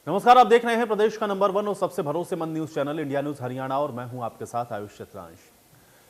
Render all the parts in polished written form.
नमस्कार, आप देख रहे हैं प्रदेश का नंबर 1 और सबसे भरोसेमंद news channel India news Haryana और मैं हूं आपके साथ आयुष चित्रांश।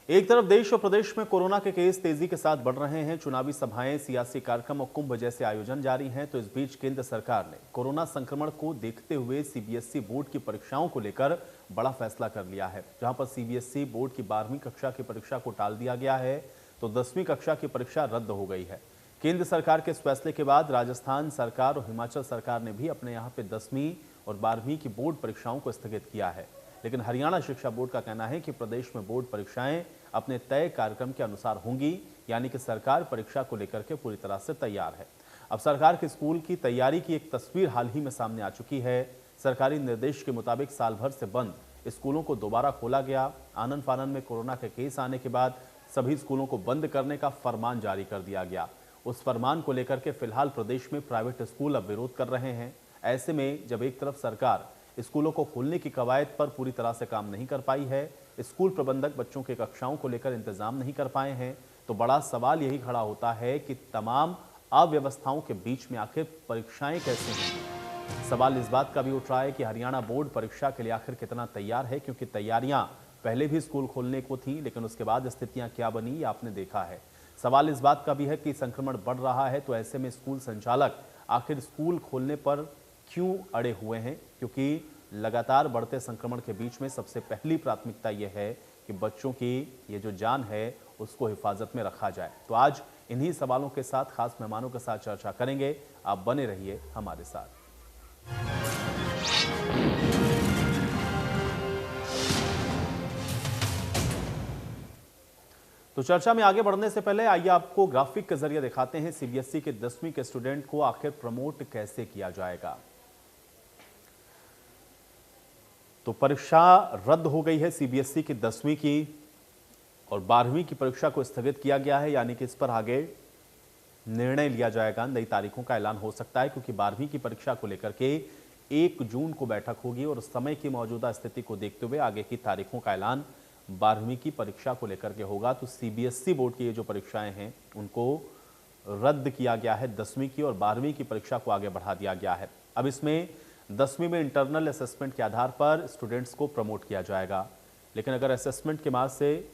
एक तरफ देश और प्रदेश में कोरोना के केस तेजी के साथ बढ़ रहे हैं, चुनावी सभाएं, सियासी कार्यक्रम और कुंभ जैसे आयोजन जारी हैं, तो इस बीच केंद्र सरकार ने कोरोना संक्रमण को देखते हुए सीबीएसई बोर्ड की परीक्षाओं को लेकर बड़ा फैसला कर लिया है। जहां पर सीबीएसई बोर्ड की 12वीं कक्षा की परीक्षा को टाल दिया गया है तो 10वीं कक्षा की परीक्षा रद्द हो गई है। केंद्र सरकार के इस फैसले के बाद राजस्थान सरकार और हिमाचल सरकार ने भी अपने यहाँ पे 10वीं और 12वीं की बोर्ड परीक्षाओं को स्थगित किया है। लेकिन हरियाणा शिक्षा बोर्ड का कहना है कि प्रदेश में बोर्ड परीक्षाएं अपने तय कार्यक्रम के अनुसार होंगी, यानी कि सरकार परीक्षा को लेकर के पूरी तरह से तैयार है। अब सरकार के स्कूल की तैयारी की एक तस्वीर हाल ही में सामने आ चुकी है। सरकारी निर्देश के मुताबिक साल भर से बंद स्कूलों को दोबारा खोला गया। आनन फानन में कोरोना के केस आने के बाद सभी स्कूलों को बंद करने का फरमान जारी कर दिया गया। उस फरमान को लेकर के फिलहाल प्रदेश में प्राइवेट स्कूल अब विरोध कर रहे हैं। ऐसे में जब एक तरफ सरकार स्कूलों को खोलने की कवायद पर पूरी तरह से काम नहीं कर पाई है, स्कूल प्रबंधक बच्चों के कक्षाओं को लेकर इंतजाम नहीं कर पाए हैं, तो बड़ा सवाल यही खड़ा होता है कि तमाम अव्यवस्थाओं के बीच में आखिर परीक्षाएं कैसे होंगी। सवाल इस बात का भी उठ रहा है कि हरियाणा बोर्ड परीक्षा के लिए आखिर कितना तैयार है, क्योंकि तैयारियां पहले भी स्कूल खोलने को थी, लेकिन उसके बाद स्थितियां क्या बनी ये आपने देखा है। सवाल इस बात का भी है कि संक्रमण बढ़ रहा है, तो ऐसे में स्कूल संचालक आखिर स्कूल खोलने पर क्यों अड़े हुए हैं, क्योंकि लगातार बढ़ते संक्रमण के बीच में सबसे पहली प्राथमिकता यह है कि बच्चों की ये जो जान है उसको हिफाजत में रखा जाए। तो आज इन्हीं सवालों के साथ खास मेहमानों के साथ चर्चा करेंगे। आप बने रहिए हमारे साथ। तो चर्चा में आगे बढ़ने से पहले आइए आपको ग्राफिक के जरिए दिखाते हैं सीबीएसई के 10वीं के स्टूडेंट को आखिर प्रमोट कैसे किया जाएगा। तो परीक्षा रद्द हो गई है सीबीएसई की 10वीं की और 12वीं की परीक्षा को स्थगित किया गया है, यानी कि इस पर आगे निर्णय लिया जाएगा। नई तारीखों का ऐलान हो सकता है, क्योंकि 12वीं की परीक्षा को लेकर के 1 जून को बैठक होगी और उस समय की मौजूदा स्थिति को देखते हुए आगे की तारीखों का ऐलान 12वीं की परीक्षा को लेकर के होगा। तो सीबीएसई बोर्ड की ये जो परीक्षाएं हैं उनको रद्द किया गया है, 10वीं की और 12वीं की परीक्षा को आगे बढ़ा दिया गया है। अब इसमें 10वीं में इंटरनल असेसमेंट के आधार पर स्टूडेंट्स को प्रमोट किया जाएगा, लेकिन अगर असेसमेंट के मार्क्स से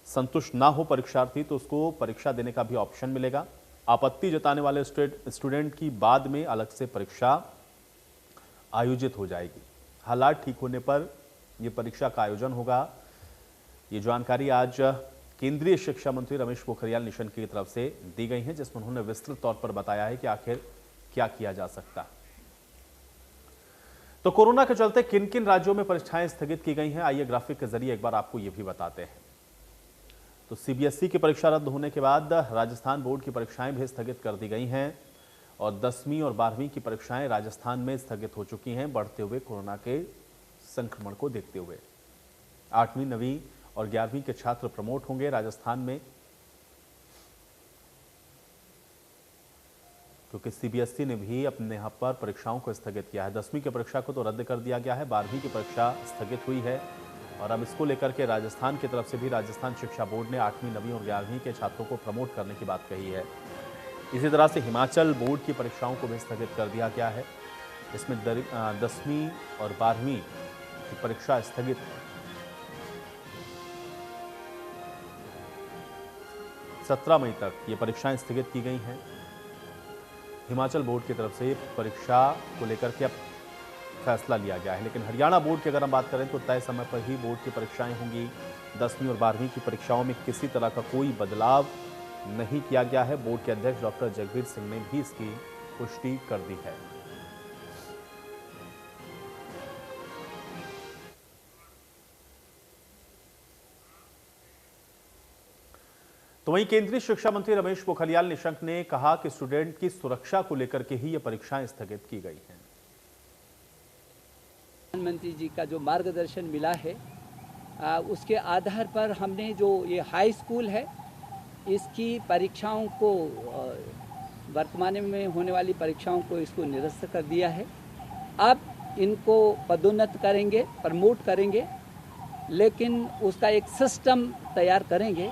संतुष्ट ना हो परीक्षार्थी तो उसको परीक्षा देने का भी ऑप्शन मिलेगा। आपत्ति जताने वाले स्टूडेंट की बाद में अलग से परीक्षा आयोजित हो जाएगी। हालात ठीक होने पर यह परीक्षा का आयोजन होगा। ये जानकारी आज केंद्रीय शिक्षा मंत्री रमेश पोखरियाल निशंक की तरफ से दी गई है, जिसमें उन्होंने विस्तृत तौर पर बताया है कि आखिर क्या किया जा सकता है। तो कोरोना के चलते किन किन राज्यों में परीक्षाएं स्थगित की गई हैं, आइए ग्राफिक के जरिए एक बार आपको यह भी बताते हैं। तो सीबीएसई की परीक्षा रद्द होने के बाद राजस्थान बोर्ड की परीक्षाएं भी स्थगित कर दी गई हैं और 10वीं और 12वीं की परीक्षाएं राजस्थान में स्थगित हो चुकी हैं, बढ़ते हुए कोरोना के संक्रमण को देखते हुए। 8वीं, 9वीं और 11वीं के छात्र प्रमोट होंगे राजस्थान में, क्योंकि सीबीएसई ने भी अपने यहाँ पर परीक्षाओं को स्थगित किया है। 10वीं की परीक्षा को तो रद्द कर दिया गया है, 12वीं की परीक्षा स्थगित हुई है और अब इसको लेकर के राजस्थान की तरफ से भी राजस्थान शिक्षा बोर्ड ने 8वीं, 9वीं और 11वीं के छात्रों को प्रमोट करने की बात कही है। इसी तरह से हिमाचल बोर्ड की परीक्षाओं को भी स्थगित कर दिया गया है। इसमें 10वीं और 12वीं की परीक्षा स्थगित 17 मई तक ये परीक्षाएं स्थगित की गई हैं। हिमाचल बोर्ड की तरफ से परीक्षा को लेकर के अब फैसला लिया गया है, लेकिन हरियाणा बोर्ड की अगर हम बात करें तो तय समय पर ही बोर्ड की परीक्षाएं होंगी। 10वीं और 12वीं की परीक्षाओं में किसी तरह का कोई बदलाव नहीं किया गया है। बोर्ड के अध्यक्ष डॉक्टर जगबीर सिंह ने भी इसकी पुष्टि कर दी है। तो वहीं केंद्रीय शिक्षा मंत्री रमेश पोखरियाल निशंक ने कहा कि स्टूडेंट की सुरक्षा को लेकर के ही ये परीक्षाएं स्थगित की गई हैं। प्रधानमंत्री जी का जो मार्गदर्शन मिला है उसके आधार पर हमने जो ये हाई स्कूल है इसकी परीक्षाओं को वर्तमान में होने वाली परीक्षाओं को इसको निरस्त कर दिया है। अब इनको पदोन्नत करेंगे, प्रमोट करेंगे, लेकिन उसका एक सिस्टम तैयार करेंगे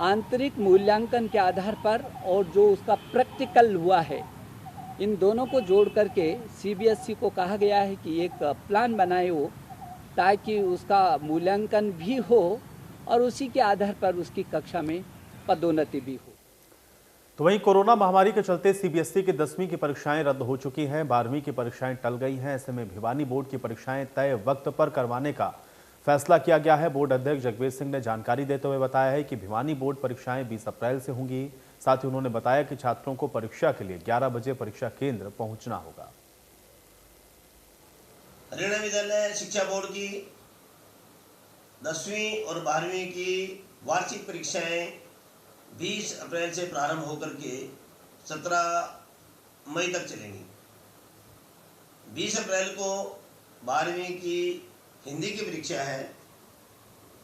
आंतरिक मूल्यांकन के आधार पर, और जो उसका प्रैक्टिकल हुआ है इन दोनों को जोड़ करके सीबीएसई को कहा गया है कि एक प्लान बनाए वो, ताकि उसका मूल्यांकन भी हो और उसी के आधार पर उसकी कक्षा में पदोन्नति भी हो। तो वहीं कोरोना महामारी के चलते सीबीएसई की 10वीं की परीक्षाएं रद्द हो चुकी हैं, 12वीं की परीक्षाएं टल गई हैं। ऐसे में भिवानी बोर्ड की परीक्षाएं तय वक्त पर करवाने का फैसला किया गया है। बोर्ड अध्यक्ष जगबीर सिंह ने जानकारी देते हुए बताया है कि भिवानी बोर्ड परीक्षाएं 20 अप्रैल से होंगी। साथ ही उन्होंने बताया कि छात्रों को परीक्षा के लिए 11 बजे परीक्षा केंद्र पहुंचना होगा। हरियाणा विद्यालय शिक्षा बोर्ड की 10वीं और 12वीं की वार्षिक परीक्षाएं 20 अप्रैल से प्रारंभ होकर के 17 मई तक चलेंगी। 20 अप्रैल को 12वीं की हिंदी की परीक्षा है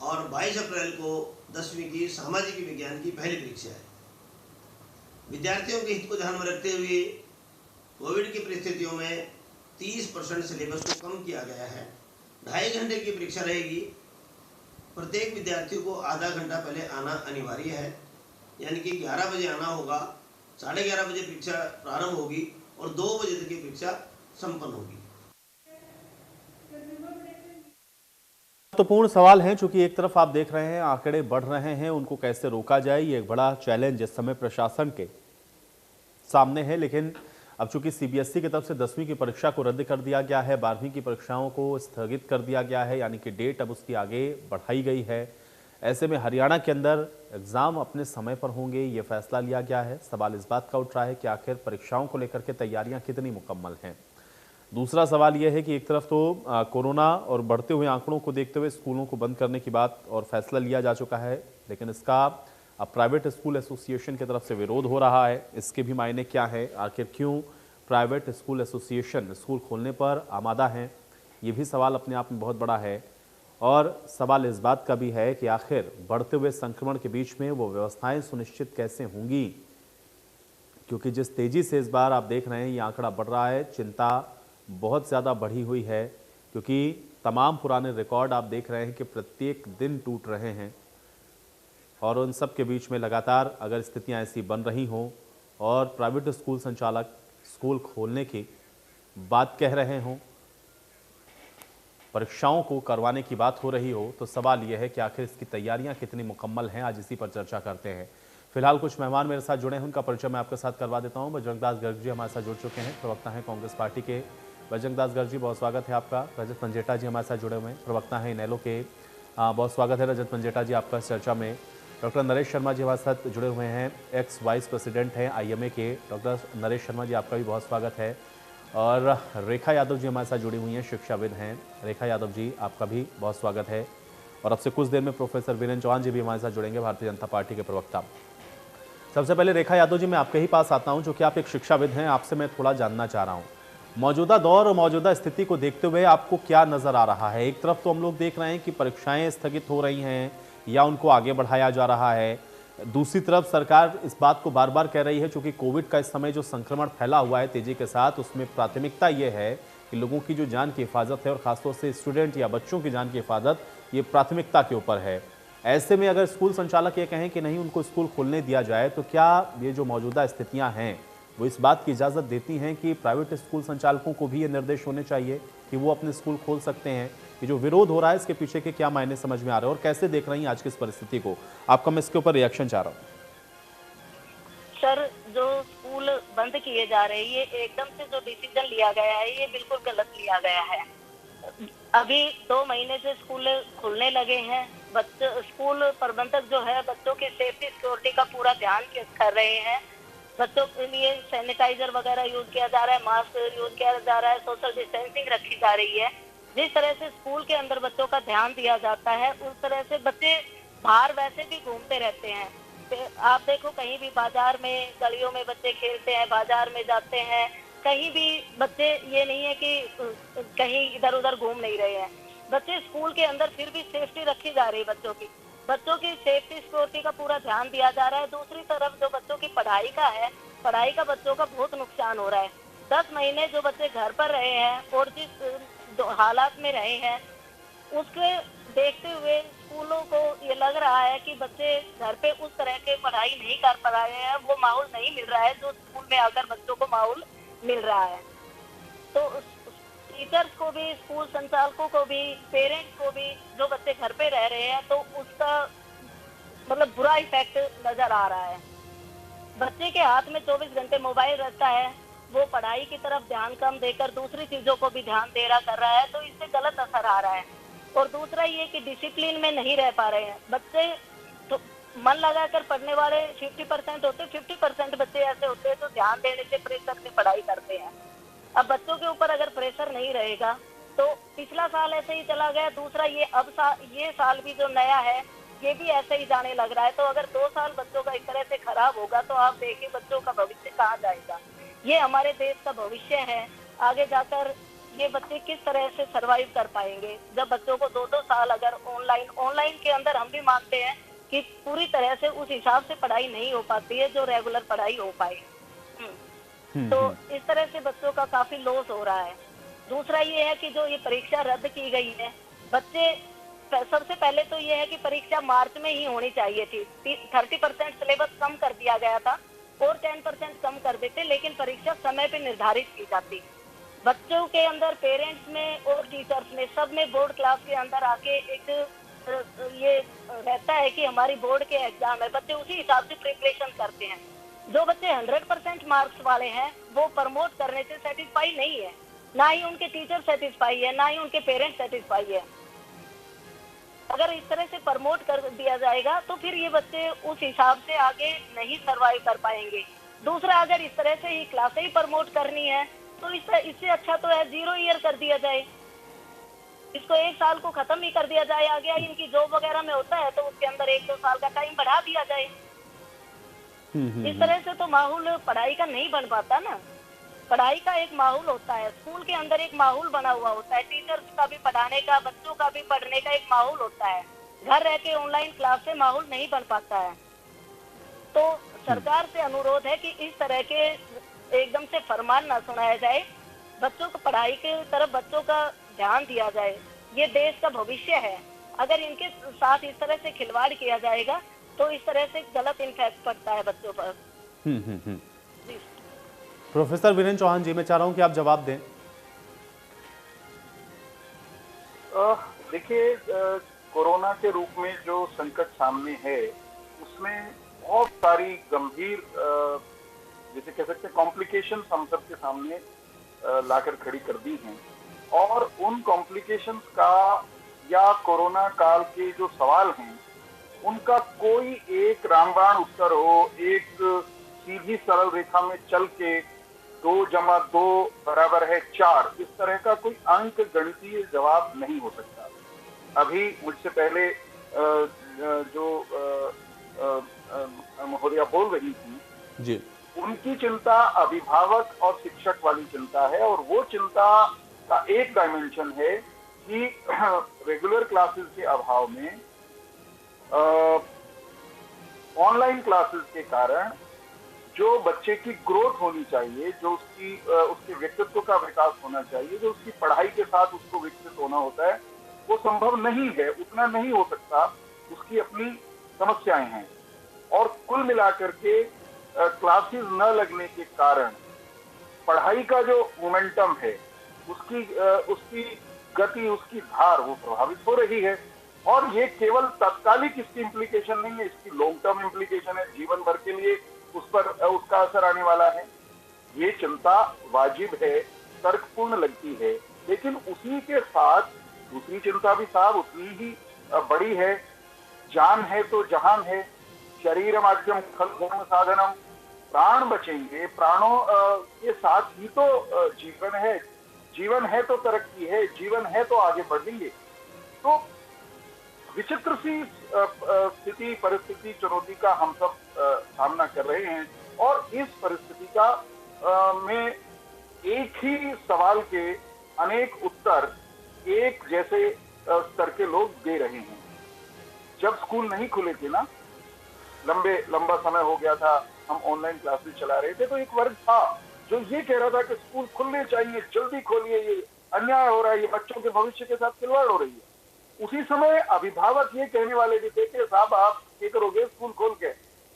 और 22 अप्रैल को 10वीं की सामाजिक विज्ञान की पहली परीक्षा है। विद्यार्थियों के हित को ध्यान में रखते हुए कोविड की परिस्थितियों में 30% सिलेबस को कम किया गया है। 2.5 घंटे की परीक्षा रहेगी। प्रत्येक विद्यार्थी को आधा घंटा पहले आना अनिवार्य है, यानी कि 11 बजे आना होगा। 11:30 बजे परीक्षा प्रारंभ होगी और 2 बजे तक की परीक्षा संपन्न होगी। महत्वपूर्ण सवाल है, चूंकि एक तरफ आप देख रहे हैं आंकड़े बढ़ रहे हैं, उनको कैसे रोका जाए, ये एक बड़ा चैलेंज इस समय प्रशासन के सामने है। लेकिन अब चूंकि सीबीएसई की तरफ से 10वीं की परीक्षा को रद्द कर दिया गया है, 12वीं की परीक्षाओं को स्थगित कर दिया गया है, यानी कि डेट अब उसकी आगे बढ़ाई गई है। ऐसे में हरियाणा के अंदर एग्जाम अपने समय पर होंगे, ये फैसला लिया गया है। सवाल इस बात का उठ रहा है कि आखिर परीक्षाओं को लेकर के तैयारियां कितनी मुकम्मल हैं। दूसरा सवाल यह है कि एक तरफ तो कोरोना और बढ़ते हुए आंकड़ों को देखते हुए स्कूलों को बंद करने की बात और फैसला लिया जा चुका है, लेकिन इसका अब प्राइवेट स्कूल एसोसिएशन की तरफ से विरोध हो रहा है। इसके भी मायने क्या है, आखिर क्यों प्राइवेट स्कूल एसोसिएशन स्कूल खोलने पर आमादा हैं, ये भी सवाल अपने आप में बहुत बड़ा है। और सवाल इस बात का भी है कि आखिर बढ़ते हुए संक्रमण के बीच में वो व्यवस्थाएं सुनिश्चित कैसे होंगी, क्योंकि जिस तेजी से इस बार आप देख रहे हैं ये आंकड़ा बढ़ रहा है, चिंता बहुत ज़्यादा बढ़ी हुई है। क्योंकि तमाम पुराने रिकॉर्ड आप देख रहे हैं कि प्रत्येक दिन टूट रहे हैं और उन सब के बीच में लगातार अगर स्थितियां ऐसी बन रही हों और प्राइवेट स्कूल संचालक स्कूल खोलने की बात कह रहे हों, परीक्षाओं को करवाने की बात हो रही हो, तो सवाल यह है कि आखिर इसकी तैयारियां कितनी मुकम्मल हैं। आज इसी पर चर्चा करते हैं। फिलहाल कुछ मेहमान मेरे साथ जुड़े हैं, उनका परिचय मैं आपके साथ करवा देता हूं। बजरंग दास गर्ग जी हमारे साथ जुड़ चुके हैं, प्रवक्ता हैं कांग्रेस पार्टी के। बजरंग दास गर्ग जी, बहुत स्वागत है आपका। रजत पंजेटा जी हमारे साथ जुड़े हुए हैं, प्रवक्ता हैं इनेलो के। बहुत स्वागत है रजत पंजेटा जी आपका इस चर्चा में। डॉक्टर नरेश शर्मा जी हमारे साथ जुड़े हुए हैं, एक्स वाइस प्रेसिडेंट हैं IMA के। डॉक्टर नरेश शर्मा जी आपका भी बहुत स्वागत है। और रेखा यादव जी हमारे साथ जुड़ी हुई हैं, शिक्षाविद हैं। रेखा यादव जी आपका भी बहुत स्वागत है। और अब से कुछ देर में प्रोफेसर वीरेंद्र चौहान जी भी हमारे साथ जुड़ेंगे, भारतीय जनता पार्टी के प्रवक्ता। सबसे पहले रेखा यादव जी, मैं आपके ही पास आता हूं, जो कि आप एक शिक्षाविद हैं। आपसे मैं थोड़ा जानना चाह रहा हूं, मौजूदा दौर और मौजूदा स्थिति को देखते हुए आपको क्या नजर आ रहा है। एक तरफ तो हम लोग देख रहे हैं कि परीक्षाएं स्थगित हो रही हैं या उनको आगे बढ़ाया जा रहा है, दूसरी तरफ सरकार इस बात को बार बार कह रही है, चूंकि कोविड का इस समय जो संक्रमण फैला हुआ है तेजी के साथ, उसमें प्राथमिकता ये है कि लोगों की जो जान की हिफाजत है और खासतौर से स्टूडेंट या बच्चों की जान की हिफाजत, ये प्राथमिकता के ऊपर है। ऐसे में अगर स्कूल संचालक ये कहें कि नहीं उनको स्कूल खोलने दिया जाए, तो क्या ये जो मौजूदा स्थितियां हैं वो इस बात की इजाज़त देती हैं कि प्राइवेट स्कूल संचालकों को भी ये निर्देश होने चाहिए कि वो अपने स्कूल खोल सकते हैं? ये जो विरोध हो रहा है इसके पीछे के क्या मायने समझ में आ रहे हैं और कैसे देख रही हैं आज की इस परिस्थिति को? आपका मैं इसके ऊपर रिएक्शन चाह रहा हूँ। सर, जो स्कूल बंद किए जा रहे हैं, ये एकदम से जो डिसीजन लिया गया है ये बिल्कुल गलत लिया गया है। अभी 2 महीने से स्कूल खुलने लगे हैं। स्कूल प्रबंधक जो है बच्चों की सेफ्टी सिक्योरिटी का पूरा ध्यान कर रहे हैं। बच्चों के लिए सैनिटाइजर वगैरह यूज किया जा रहा है, मास्क यूज किया जा रहा है, सोशल डिस्टेंसिंग रखी जा रही है। जिस तरह से स्कूल के अंदर बच्चों का ध्यान दिया जाता है, उस तरह से बच्चे बाहर वैसे भी घूमते रहते हैं। आप देखो कहीं भी बाजार में, गलियों में बच्चे खेलते हैं, बाजार में जाते हैं, कहीं भी बच्चे ये नहीं है कि कहीं इधर उधर घूम नहीं रहे हैं। बच्चे स्कूल के अंदर फिर भी सेफ्टी रखी जा रही है। बच्चों की सेफ्टी सिक्योरिटी का पूरा ध्यान दिया जा रहा है। दूसरी तरफ जो बच्चों की पढ़ाई का है, पढ़ाई का बच्चों का बहुत नुकसान हो रहा है। 10 महीने जो बच्चे घर पर रहे हैं और जिस हालात में रहे हैं, उसके देखते हुए स्कूलों को ये लग रहा है कि बच्चे घर पे उस तरह के पढ़ाई नहीं कर पा रहे हैं, वो माहौल नहीं मिल रहा है जो स्कूल में आकर बच्चों को माहौल मिल रहा है। तो टीचर्स को भी, स्कूल संचालकों को भी, पेरेंट्स को भी, जो बच्चे घर पे रह रहे हैं, तो उसका मतलब बुरा इफेक्ट नजर आ रहा है। बच्चे के हाथ में 24 घंटे मोबाइल रहता है, वो पढ़ाई की तरफ ध्यान कम देकर दूसरी चीजों को भी ध्यान दे रहा कर रहा है, तो इससे गलत असर आ रहा है। और दूसरा ये कि डिसिप्लिन में नहीं रह पा रहे हैं बच्चे। तो मन लगाकर पढ़ने वाले 50% होते, 50% बच्चे ऐसे होते हैं जो ध्यान देने से, प्रेशर से पढ़ाई करते हैं। अब बच्चों के ऊपर अगर प्रेशर नहीं रहेगा तो पिछला साल ऐसे ही चला गया, दूसरा ये साल भी जो नया है ये भी ऐसे ही जाने लग रहा है। तो अगर 2 साल बच्चों का इस तरह से खराब होगा तो आप देखिए बच्चों का भविष्य कहाँ जाएगा। ये हमारे देश का भविष्य है, आगे जाकर ये बच्चे किस तरह से सरवाइव कर पाएंगे जब बच्चों को 2-2 साल अगर ऑनलाइन के अंदर हम भी मानते हैं कि पूरी तरह से उस हिसाब से पढ़ाई नहीं हो पाती है जो रेगुलर पढ़ाई हो पाए। तो इस तरह से बच्चों का काफी लॉस हो रहा है। दूसरा ये है कि जो ये परीक्षा रद्द की गई है, बच्चे सबसे पहले तो ये है कि परीक्षा मार्च में ही होनी चाहिए थी। 30% सिलेबस कम कर दिया गया था और 10% कम कर देते, लेकिन परीक्षा समय पे निर्धारित की जाती। बच्चों के अंदर, पेरेंट्स में और टीचर्स में, सब में बोर्ड क्लास के अंदर आके एक ये रहता है कि हमारी बोर्ड के एग्जाम है, बच्चे उसी हिसाब से प्रिपरेशन करते हैं। जो बच्चे 100% मार्क्स वाले हैं वो प्रमोट करने से सेटिस्फाई नहीं है, ना ही उनके टीचर सेटिस्फाई है, ना ही उनके पेरेंट्स सेटिस्फाई है। अगर इस तरह से प्रमोट कर दिया जाएगा तो फिर ये बच्चे उस हिसाब से आगे नहीं सरवाइव कर पाएंगे। दूसरा, अगर इस तरह से ही क्लासें ही प्रमोट करनी है तो इससे अच्छा तो है 0 ईयर कर दिया जाए, इसको 1 साल को खत्म ही कर दिया जाए। आगे इनकी जॉब वगैरह में होता है तो उसके अंदर 1-2 साल का टाइम बढ़ा दिया जाए। इस तरह से तो माहौल पढ़ाई का नहीं बन पाता ना। पढ़ाई का एक माहौल होता है, स्कूल के अंदर एक माहौल बना हुआ होता है, टीचर्स का भी पढ़ाने का, बच्चों का भी पढ़ने का एक माहौल होता है। घर रह के ऑनलाइन क्लास से माहौल नहीं बन पाता है। तो सरकार से अनुरोध है कि इस तरह के एकदम से फरमान ना सुनाया जाए, बच्चों को पढ़ाई के तरफ बच्चों का ध्यान दिया जाए। ये देश का भविष्य है, अगर इनके साथ इस तरह से खिलवाड़ किया जाएगा तो इस तरह से गलत इम्पैक्ट पड़ता है बच्चों पर। जी। प्रोफेसर वीरेंद्र चौहान जी, मैं चाह रहा हूं कि आप जवाब दें। देखिए, कोरोना के रूप में जो संकट सामने है उसमें बहुत सारी गंभीर जैसे कह सकते हैं कॉम्प्लिकेशंस हम सबके सामने लाकर खड़ी कर दी हैं, और उन कॉम्प्लिकेशंस का या कोरोना काल के जो सवाल हैं उनका कोई एक रामबाण उत्तर हो, एक सीधी सरल रेखा में चल के 2 + 2 = 4, इस तरह का कोई अंक गणितीय जवाब नहीं हो सकता। अभी मुझसे पहले जो महोदया बोल रही थी जी, उनकी चिंता अभिभावक और शिक्षक वाली चिंता है, और वो चिंता का एक डायमेंशन है कि रेगुलर क्लासेस के अभाव में ऑनलाइन क्लासेस के कारण जो बच्चे की ग्रोथ होनी चाहिए, जो उसके व्यक्तित्व का विकास होना चाहिए, जो उसकी पढ़ाई के साथ उसको विकसित होना होता है, वो संभव नहीं है, उतना नहीं हो सकता। उसकी अपनी समस्याएं हैं, और कुल मिलाकर के क्लासेस न लगने के कारण पढ़ाई का जो मोमेंटम है, उसकी गति, उसकी धार वो प्रभावित हो रही है। और ये केवल तात्कालिक इसकी इम्प्लीकेशन नहीं है, इसकी लॉन्ग टर्म इम्प्लीकेशन है, जीवन भर के लिए उस पर उसका असर आने वाला है। ये चिंता वाजिब है, तर्कपूर्ण लगती है, लेकिन उसी के साथ दूसरी चिंता भी साहब उतनी ही बड़ी है। जान है तो जहान है, शरीरम आद्यम खल धर्म साधनम, प्राण बचेंगे, प्राणों के साथ ही तो जीवन है, जीवन है तो तरक्की है, जीवन है तो आगे बढ़ेंगे। तो विचित्र सी स्थिति, परिस्थिति, चुनौती का हम सब सामना कर रहे हैं, और इस परिस्थिति का में एक ही सवाल के अनेक उत्तर एक जैसे स्तर के लोग दे रहे हैं। जब स्कूल नहीं खुले थे ना, लंबा समय हो गया था, हम ऑनलाइन क्लासेस चला रहे थे, तो एक वर्ग था जो ये कह रहा था कि स्कूल खुलने चाहिए, जल्दी खोलिए, ये अन्याय हो रहा है, ये बच्चों के भविष्य के साथ खिलवाड़ हो रही है। उसी समय अभिभावक ये कहने वाले भी थे कि साहब आप क्या करोगे स्कूल खोल के,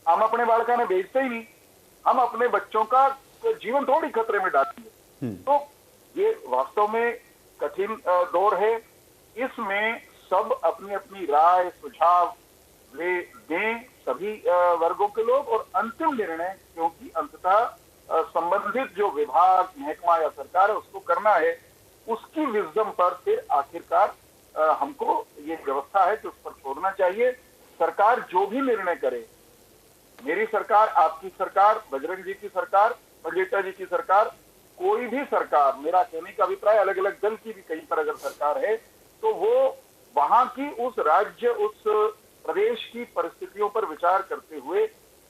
हम अपने बालका ने भेजते ही नहीं, हम अपने बच्चों का जीवन थोड़ी खतरे में डालेंगे। तो ये वास्तव में कठिन दौर है। इसमें सब अपनी अपनी राय सुझाव वे दें, सभी वर्गों के लोग, और अंतिम निर्णय क्योंकि अंततः संबंधित जो विभाग, महकमा या सरकार है उसको करना है, उसकी विजडम पर फिर आखिरकार हमको ये व्यवस्था है कि उस पर छोड़ना चाहिए। सरकार जो भी निर्णय करे, मेरी सरकार, आपकी सरकार, बजरंग जी की सरकार, मंगेशा जी की सरकार, कोई भी सरकार, मेरा कहने का अभिप्राय अलग अलग दल की भी कहीं पर अगर सरकार है तो वो वहां की उस राज्य, उस प्रदेश की परिस्थितियों पर विचार करते हुए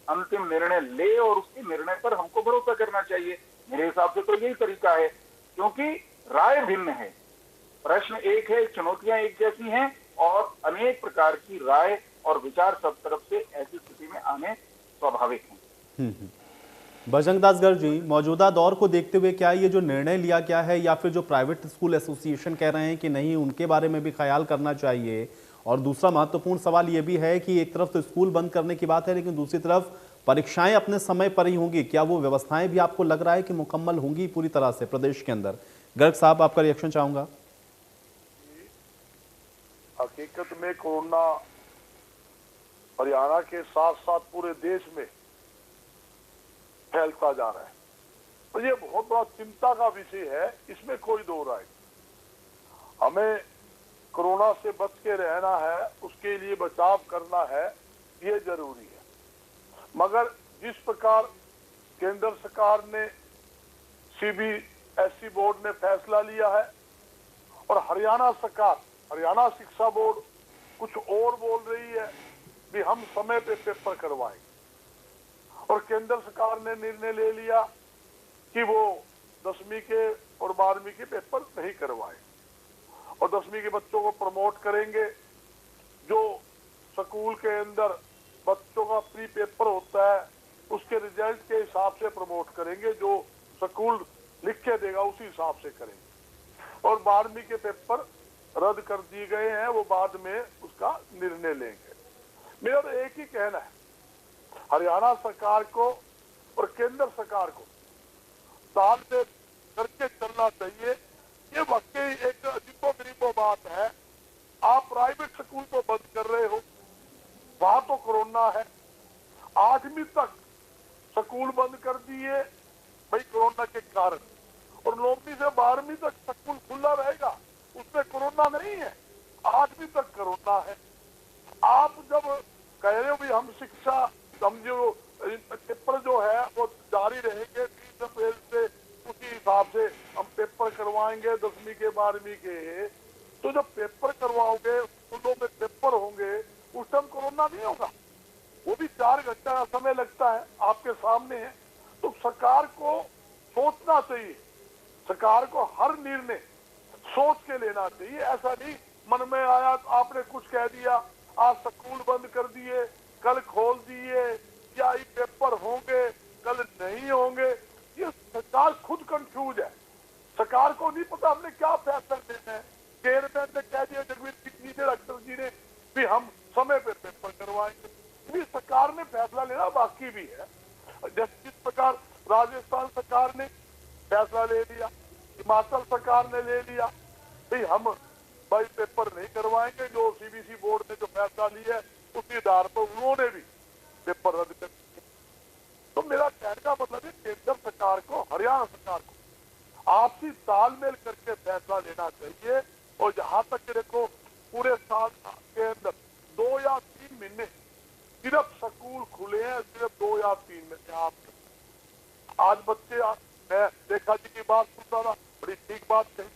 अंतिम निर्णय ले, और उसके निर्णय पर हमको भरोसा करना चाहिए। मेरे हिसाब से तो यही तरीका है, क्योंकि राय भिन्न है, प्रश्न एक है, चुनौतियां एक जैसी हैं, और अनेक प्रकार की राय और विचार सब तरफ से ऐसी स्थिति में आने स्वाभाविक हैं। बजरंग दास गर्ग जी, मौजूदा दौर को देखते हुए क्या ये जो निर्णय लिया गया है, या फिर जो प्राइवेट स्कूल एसोसिएशन कह रहे हैं कि नहीं, उनके बारे में भी ख्याल करना चाहिए? और दूसरा महत्वपूर्ण सवाल ये भी है कि एक तरफ तो स्कूल बंद करने की बात है, लेकिन दूसरी तरफ परीक्षाएं अपने समय पर ही होंगी। क्या वो व्यवस्थाएं भी आपको लग रहा है कि मुकम्मल होंगी पूरी तरह से प्रदेश के अंदर? गर्ग साहब, आपका रिएक्शन चाहूंगा। हकीकत में कोरोना हरियाणा के साथ साथ पूरे देश में फैलता जा रहा है, तो ये बहुत बड़ा चिंता का विषय है, इसमें कोई दो राय नहीं। हमें कोरोना से बच के रहना है, उसके लिए बचाव करना है, ये जरूरी है। मगर जिस प्रकार केंद्र सरकार ने सीबीएसई बोर्ड ने फैसला लिया है और हरियाणा सरकार, हरियाणा शिक्षा बोर्ड कुछ और बोल रही है कि हम समय पे पेपर करवाएंगे, और केंद्र सरकार ने निर्णय ले लिया कि वो 10वीं के और 12वीं के पेपर नहीं करवाए और 10वीं के बच्चों को प्रमोट करेंगे। जो स्कूल के अंदर बच्चों का प्री पेपर होता है उसके रिजल्ट के हिसाब से प्रमोट करेंगे, जो स्कूल लिख के देगा उसी हिसाब से करेंगे। और 12वीं के पेपर रद्द कर दिए गए हैं, वो बाद में उसका निर्णय लेंगे। मेरा तो एक ही कहना है, हरियाणा सरकार को और केंद्र सरकार को तालमेल करके चलना चाहिए। ये वाकई एक अजीबो-गरीबो बात है। आप प्राइवेट स्कूल को बंद कर रहे हो, वहां तो कोरोना है, 8वीं तक स्कूल बंद कर दिए भाई कोरोना के कारण, और 9वीं से 12वीं तक स्कूल खुला रहेगा, उसमें कोरोना नहीं है, 8वीं तक कोरोना है। आप जब कह रहे हो भी हम शिक्षा, हम जो पेपर जो है वो जारी रहेंगे 30 अप्रैल से, उसी हिसाब से हम पेपर करवाएंगे 10वीं के 12वीं के, तो जब पेपर करवाओगे स्कूलों में पेपर होंगे उस टाइम कोरोना नहीं होगा, वो भी 4 घंटा का समय लगता है, आपके सामने है। तो सरकार को सोचना चाहिए, सरकार को हर निर्णय सोच के लेना चाहिए। ऐसा नहीं मन में आया आपने कुछ कह दिया, आज स्कूल बंद कर दिए, कल खोल दिए, या ये पेपर होंगे कल नहीं होंगे। ये सरकार खुद कंफ्यूज है, सरकार को नहीं पता हमने क्या फैसला लेना है। चेयरमैन ने कह दिया, जगवीर सिंह डॉक्टर जी ने भी हम समय पे पेपर करवाएंगे। भी सरकार ने फैसला लेना बाकी भी है। जिस प्रकार राजस्थान सरकार ने फैसला ले लिया, हिमाचल सरकार ने ले लिया, भाई हम भाई पेपर नहीं करवाएंगे, जो सीबीएसई बोर्ड ने जो फैसला लिया है उसी आधार पर उन्होंने भी पेपर रद्द कर दिए। तो मेरा कहने का मतलब है केंद्र सरकार को, हरियाणा सरकार को आपसी तालमेल करके फैसला लेना चाहिए। और जहां तक देखो पूरे साल के अंदर 2 या 3 महीने सिर्फ स्कूल खुले हैं, सिर्फ 2 या 3 महीने। आप आज बच्चे, मैं देखा जी की बात सुनता था, बड़ी ठीक बात कही।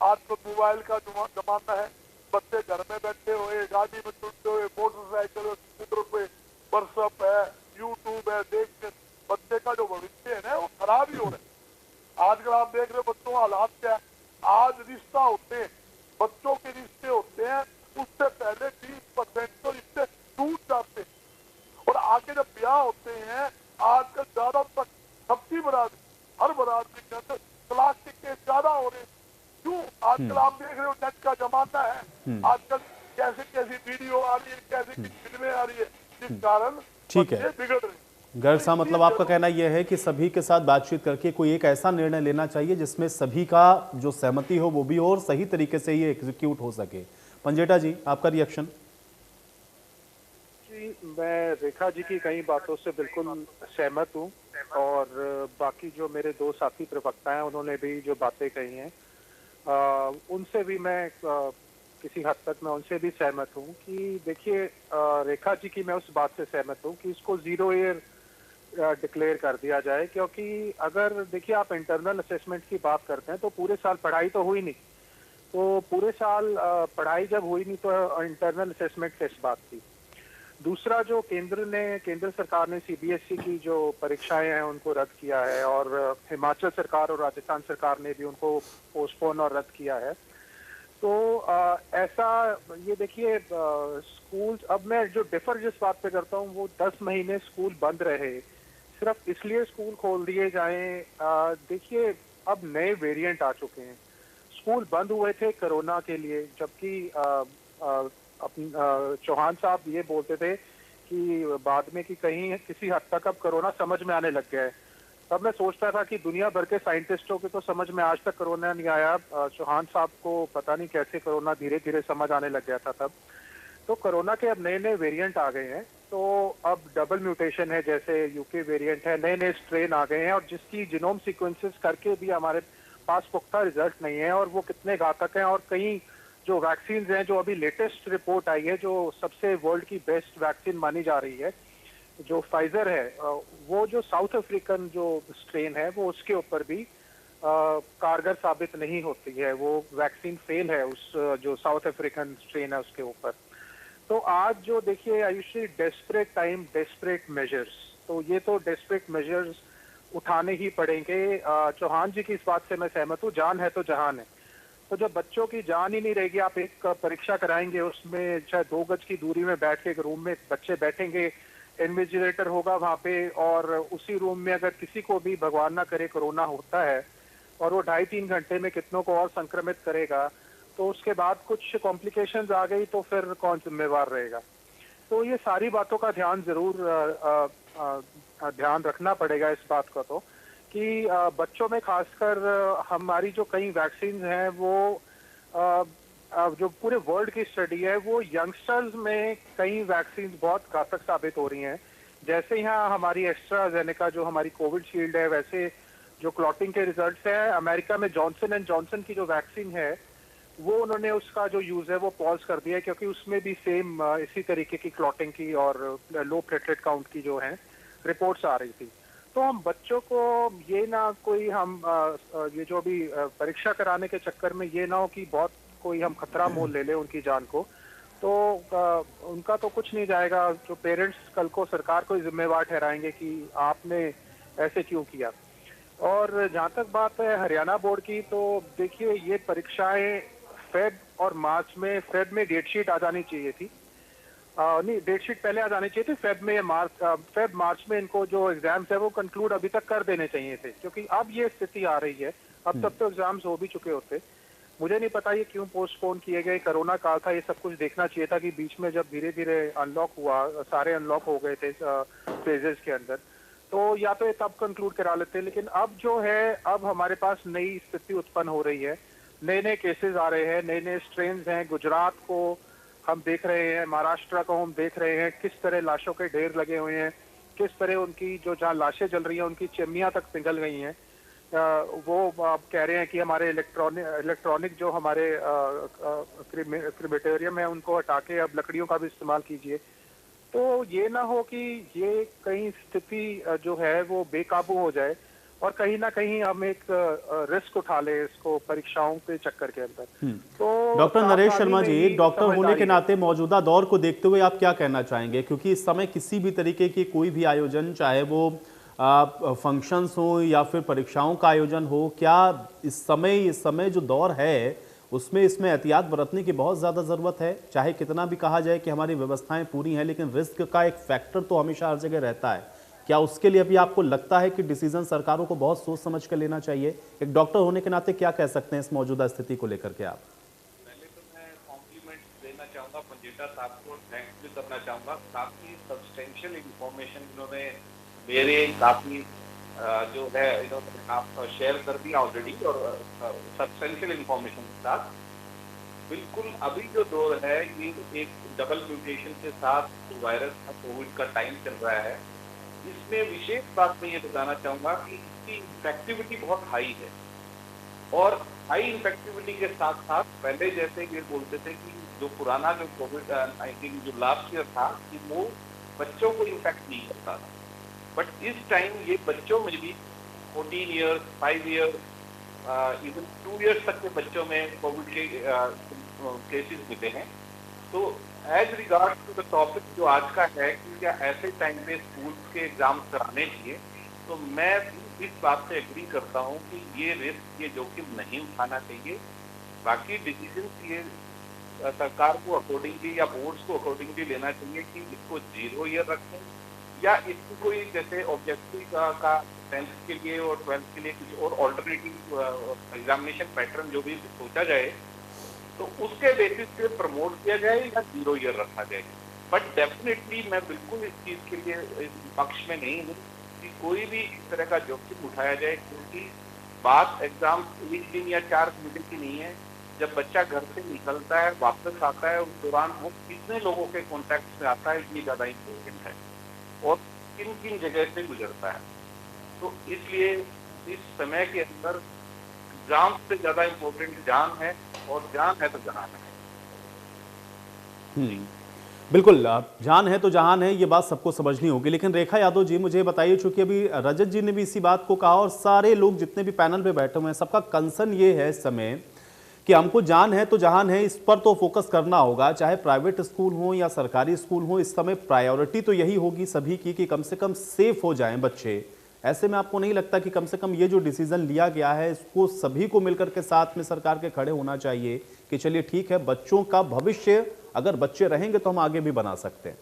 आज तो मोबाइल का जमाना है, बच्चे घर में बैठे हुए, गाड़ी में चलते हुए, मोटरसाइकिल, स्कूटर पे व्हाट्सएप है, यूट्यूब है, देख के बच्चे का जो भविष्य है ना वो खराब ही हो रहा है। आजकल आप देख रहे हो बच्चों का हालात क्या है। आज रिश्ता होते हैं, बच्चों के रिश्ते होते हैं, उससे पहले 30% तो रिश्ते टूट जाते हैं, और आगे जब ब्याह होते हैं आजकल ज्यादातर सबकी बरादरी, हर बरादरी के अंदर तलाक के केस ज्यादा हो रहे हैं। क्यों? आजकल आप देख रहे हो नेट का जमाना है, आजकल कैसी कैसी वीडियो आ रही है, कैसी फिल्में आ रही है, जिस कारण बच्चे बिगड़ रहे हैं। गर्ग साहब, मतलब आपका कहना यह है कि सभी के साथ बातचीत करके कोई एक ऐसा निर्णय लेना चाहिए जिसमें सभी का जो सहमति हो वो भी हो और सही तरीके से ये एग्जीक्यूट हो सके। पंजेटा जी, आपका रिएक्शन? जी, मैं रेखा जी की कई बातों से बिल्कुल सहमत हूँ और बाकी जो मेरे दो साथी प्रवक्ता हैं उन्होंने भी जो बातें कही हैं उनसे भी मैं किसी हद तक मैं उनसे भी सहमत हूँ कि देखिए रेखा जी की मैं उस बात से सहमत हूँ कि इसको 0 ईयर डिक्लेयर कर दिया जाए, क्योंकि अगर देखिए आप इंटरनल असेसमेंट की बात करते हैं तो पूरे साल पढ़ाई तो हुई नहीं, तो पूरे साल पढ़ाई जब हुई नहीं तो इंटरनल असेसमेंट किस बात की। दूसरा, जो केंद्र सरकार ने सीबीएसई की जो परीक्षाएं हैं उनको रद्द किया है और हिमाचल सरकार और राजस्थान सरकार ने भी उनको पोस्टपोन और रद्द किया है। तो ऐसा ये देखिए स्कूल, अब मैं जो डिफर जिस बात पे करता हूँ वो 10 महीने स्कूल बंद रहे, सिर्फ इसलिए स्कूल खोल दिए जाएं। देखिए अब नए वेरिएंट आ चुके हैं, स्कूल बंद हुए थे कोरोना के लिए, जबकि चौहान साहब ये बोलते थे कि बाद में कि कहीं किसी हद तक अब कोरोना समझ में आने लग गया है। तब मैं सोचता था कि दुनिया भर के साइंटिस्टों के तो समझ में आज तक कोरोना नहीं आया, चौहान साहब को पता नहीं कैसे कोरोना धीरे धीरे समझ आने लग गया था तब। तो कोरोना के अब नए नए वेरिएंट आ गए हैं, तो अब डबल म्यूटेशन है, जैसे यूके वेरिएंट है, नए नए स्ट्रेन आ गए हैं और जिसकी जीनोम सीक्वेंसेस करके भी हमारे पास पुख्ता रिजल्ट नहीं है और वो कितने घातक हैं। और कई जो वैक्सीन हैं, जो अभी लेटेस्ट रिपोर्ट आई है, जो सबसे वर्ल्ड की बेस्ट वैक्सीन मानी जा रही है, जो फाइजर है, वो जो साउथ अफ्रीकन जो स्ट्रेन है वो उसके ऊपर भी कारगर साबित नहीं होती है, वो वैक्सीन फेल है उस जो साउथ अफ्रीकन स्ट्रेन है उसके ऊपर। तो आज जो देखिए Ayushi desperate time desperate measures, तो ये तो डेस्परेट मेजर्स उठाने ही पड़ेंगे। चौहान जी की इस बात से मैं सहमत हूँ, जान है तो जहान है। तो जब बच्चों की जान ही नहीं रहेगी, आप एक परीक्षा कराएंगे उसमें चाहे 2 गज की दूरी में बैठ के एक रूम में बच्चे बैठेंगे, इन्विजिलेटर होगा वहां पे, और उसी रूम में अगर किसी को भी भगवान ना करे कोरोना होता है और वो 2.5-3 घंटे में कितनों को और संक्रमित करेगा, तो उसके बाद कुछ कॉम्प्लिकेशंस आ गई तो फिर कौन जिम्मेवार रहेगा। तो ये सारी बातों का ध्यान जरूर ध्यान रखना पड़ेगा इस बात का, तो कि बच्चों में खासकर हमारी जो कई वैक्सीन हैं वो जो पूरे वर्ल्ड की स्टडी है वो यंगस्टर्स में कई वैक्सीन बहुत घातक साबित हो रही हैं। जैसे यहाँ हमारी एस्ट्राजेनेका जो हमारी कोविशील्ड है, वैसे जो क्लॉटिंग के रिजल्ट्स हैं अमेरिका में जॉनसन एंड जॉनसन की जो वैक्सीन है वो उन्होंने उसका जो यूज है वो पॉज कर दिया है, क्योंकि उसमें भी सेम इसी तरीके की क्लॉटिंग की और लो प्लेटलेट काउंट की जो है रिपोर्ट्स आ रही थी। तो हम बच्चों को ये ना कोई हम ये जो भी परीक्षा कराने के चक्कर में ये ना हो कि बहुत कोई हम खतरा मोल ले ले उनकी जान को, तो उनका तो कुछ नहीं जाएगा। जो पेरेंट्स कल को सरकार को जिम्मेवार ठहराएंगे कि आपने ऐसे क्यों किया। और जहाँ तक बात है हरियाणा बोर्ड की, तो देखिए ये परीक्षाएं फेब और मार्च में, फेब में डेट शीट आ जानी चाहिए थी, नहीं डेट शीट पहले आ जानी चाहिए थी फेब में, फेब मार्च में इनको जो एग्जाम्स है वो कंक्लूड अभी तक कर देने चाहिए थे, क्योंकि अब ये स्थिति आ रही है, अब तब तो एग्जाम्स हो भी चुके होते। मुझे नहीं पता ये क्यों पोस्टपोन किए गए, कोरोना काल था, ये सब कुछ देखना चाहिए था कि बीच में जब धीरे धीरे अनलॉक हुआ, सारे अनलॉक हो गए थे फेजेस के अंदर, तो या तो ये तब कंक्लूड करा लेते। लेकिन अब जो है, अब हमारे पास नई स्थिति उत्पन्न हो रही है, नए नए केसेस आ रहे हैं, नए नए स्ट्रेन्स हैं। गुजरात को हम देख रहे हैं, महाराष्ट्र को हम देख रहे हैं, किस तरह लाशों के ढेर लगे हुए हैं, किस तरह उनकी जो जहाँ लाशें जल रही हैं उनकी चिमनियाँ तक पिघल गई हैं। वो आप कह रहे हैं कि हमारे इलेक्ट्रॉनिक जो हमारे क्रिमेटोरियम है उनको हटा के अब लकड़ियों का भी इस्तेमाल कीजिए। तो ये ना हो कि ये कहीं स्थिति जो है वो बेकाबू हो जाए और कहीं ना कहीं हम एक रिस्क उठा ले इसको परीक्षाओं के चक्कर के अंदर। तो डॉक्टर नरेश शर्मा जी, एक डॉक्टर होने के नाते मौजूदा दौर को देखते हुए आप क्या कहना चाहेंगे, क्योंकि इस समय किसी भी तरीके की कोई भी आयोजन, चाहे वो फंक्शंस हो या फिर परीक्षाओं का आयोजन हो, क्या इस समय जो दौर है उसमें इसमें एहतियात बरतने की बहुत ज़्यादा ज़रूरत है? चाहे कितना भी कहा जाए कि हमारी व्यवस्थाएं पूरी हैं, लेकिन रिस्क का एक फैक्टर तो हमेशा हर जगह रहता है। क्या उसके लिए अभी आपको लगता है कि डिसीजन सरकारों को बहुत सोच समझ कर लेना चाहिए? एक डॉक्टर होने के नाते क्या कह सकते हैं इस मौजूदा स्थिति को लेकर के आप? पहले तो मैं कॉम्प्लीमेंट देना चाहूँगा पंजेटा साहब को, थैंक्स भी करना चाहूँगा। काफ़ी सब्सटेंशियल इंफॉर्मेशन इन्होंने मेरे काफ़ी जो है आप शेयर कर दिया ऑलरेडी, और सब्सटेंशियल इंफॉर्मेशन के साथ। बिल्कुल अभी जो दौर है ये एक डबल म्यूटेशन के साथ वायरस का कोविड का टाइम चल रहा है। इसमें विशेष बात मैं ये बताना चाहूँगा कि इसकी इन्फेक्टिविटी बहुत हाई है, और हाई इन्फेक्टिविटी के साथ साथ पहले जैसे ये बोलते थे कि जो पुराना जो कोविड-19 जो लास्ट ईयर था कि वो बच्चों को इन्फेक्ट नहीं करता था, बट इस टाइम ये बच्चों में भी 14 ईयर्स, 5 ईयर्स, इवन 2 ईयर्स तक के बच्चों में कोविड के केसेस मिले हैं। तो as regard to the topic जो आज का है कि क्या ऐसे टाइम पे स्कूल के एग्जाम कराने चाहिए, तो मैं इस बात से एग्री करता हूँ कि ये रिस्क, ये जोखिम नहीं उठाना चाहिए। बाकी डिसीजन ये सरकार को अकॉर्डिंगली या बोर्ड्स को अकॉर्डिंगली लेना चाहिए कि इसको 0 ईयर रखें, या इसकी कोई जैसे ऑब्जेक्टिव का 10th के लिए और 12th के लिए कुछ और ऑल्टरनेटिव एग्जामिनेशन पैटर्न जो भी सोचा जाए तो उसके बेसिस पे प्रमोट किया जाए या 0 ईयर रखा जाए। बट डेफिनेटली मैं बिल्कुल इस चीज़ के लिए इस पक्ष में नहीं हूँ कि कोई भी इस तरह का जोखिम उठाया जाए, क्योंकि बात एग्जाम 1 दिन या 4 घंटे की नहीं है। जब बच्चा घर से निकलता है, वापस आता है, उस दौरान वो कितने लोगों के कॉन्टैक्ट में आता है, ये ज़्यादा इम्पोर्टेंट है, और किन किन जगह से गुजरता है। तो इसलिए इस समय के अंदर एग्जाम से ज़्यादा इम्पोर्टेंट जान है, और जान है तो जहान है। बिल्कुल, जान है तो जहान है, ये बात सबको समझनी होगी। लेकिन रेखा यादव जी, मुझे बताइए, चूंकि अभी रजत जी ने भी इसी बात को कहा और सारे लोग जितने भी पैनल पे बैठे हुए हैं, सबका कंसर्न ये है इस समय कि हमको जान है तो जहान है, इस पर तो फोकस करना होगा, चाहे प्राइवेट स्कूल हो या सरकारी स्कूल हो। इस समय प्रायोरिटी तो यही होगी सभी की कि कम से कम सेफ हो जाएं बच्चे। ऐसे में आपको नहीं लगता कि कम से कम ये जो डिसीजन लिया गया है इसको सभी को मिलकर के साथ में सरकार के खड़े होना चाहिए कि चलिए ठीक है, बच्चों का भविष्य अगर बच्चे रहेंगे तो हम आगे भी बना सकते हैं।